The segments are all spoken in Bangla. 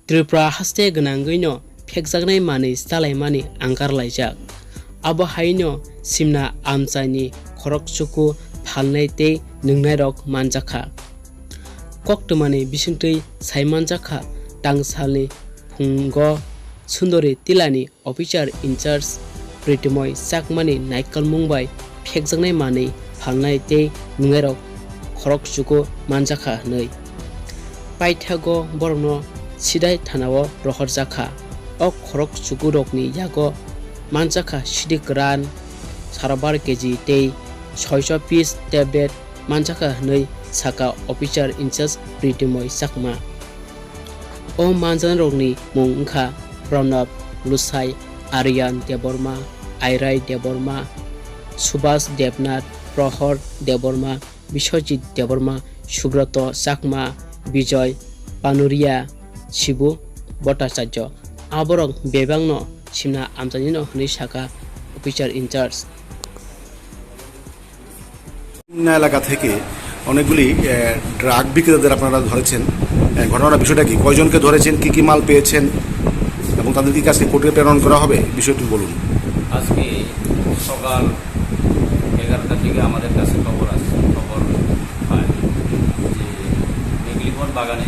त्रिपुरा हास्ते गोनांगैनो फेकजागनाय मानै सालायमानि आंगारलायजाक आबो हायनो सिमना आमचानि खरकचुकु फालनाय ते नोंनाय रक मानजाखा कक्टमानि बिसिंतै साइमानजाखा टांसालनि फुंग सुंदरी तिलानि अफिसार इनचार्ज प्रीतिमय चाकमानि नायकल मुंबाय फेकजागनाय मानै फालनाय ते नोंनाय रक खरकचुकु मानजाखा नै पाइथागो बरनो सिदाय थानाव रहर जाखा अ खरकचुकु रकनि यागो मानजाखा सिदिक रान साराबार केजी ते 600 पिस टेबलेट मानजाखा नै साका अफिसार इनचार्ज प्रीतिमय चाकमा ओ मानजान रकनि मुं ओंखा प्रणब लुसाई आर्यान देबर्मा आइराय देबर्मा सुभाष देबनाथ प्रहर देबर्मा विश्वजित देबर्मा सुब्रत चाकमा विजय पानुरिया शिबु भट्टाचार्य आबरक बेबांनो सिमना आमचानिनो हनै साका अफिसार इनचार्ज এলাকা থেকে অনেকগুলি ড্রাগ বিক্রেতাদের আপনারা ধরেছেন ঘটনার বিষয়টা কি কয়জনকে ধরেছেন কি কি মাল পেয়েছেন এবং তাদেরকে কাছে কোর্টে প্রেরণ করা হবে বিষয়টি বলুন। আজকে সকাল 11টা থেকে আমাদের কাছে খবর পায় যে মেঘলিবন বাগানে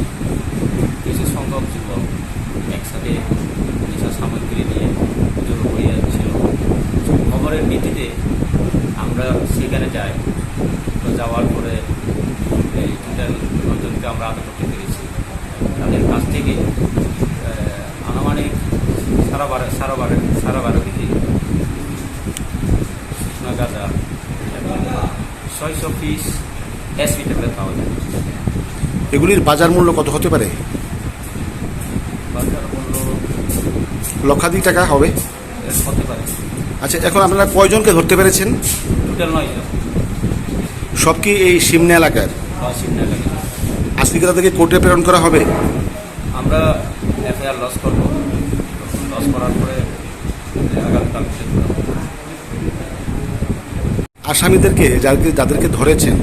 কিছু সংখ্যক যুবক একসাথে নেশা সামগ্রী নিয়ে জড়ো হয়ে যাচ্ছিল। খবরের ভিত্তিতে আমরা সেখানে যাই। তো যাওয়ার পরে এই টোটাল 9 জনকে আমরা আটক করতে পেরেছি। তাদের কাছ থেকে আনুমানিক সারা বারো কেজি শুকনো গাঁজা এবং 600 পিস এসপি ট্যাবলেট পাওয়া যায়। এগুলির বাজার মূল্য কত হতে পারে? বাজার মূল্য লক্ষাধিক টাকা হবে হতে পারে। আচ্ছা, এখন আপনারা কয়জনকে ধরতে পেরেছেন? টোটাল 9 জন। সব কি এই সিমনা এলাকার? সিমনা এলাকা। আজকে কি তাদেরকে কোর্টে প্রেরণ করা হবে? আমরা এফআইআর লস করব। লস করার পরে আগামীকাল আসামিদেরকে যাদেরকে ধরেছেন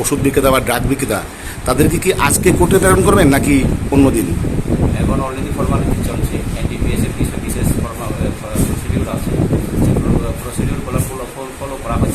ওষুধ বিক্রেতা বা ড্রাগ বিক্রেতা তাদেরকে কি আজকে কোর্টে প্রেরণ করবেন নাকি অন্য দিন? এখন অলরেডি ফর্মালিটি চলছে। এনডিপিএস এর কিছু বিশেষ প্রসিডিউর আছে, প্রসিডিউর ফলো করা হচ্ছে।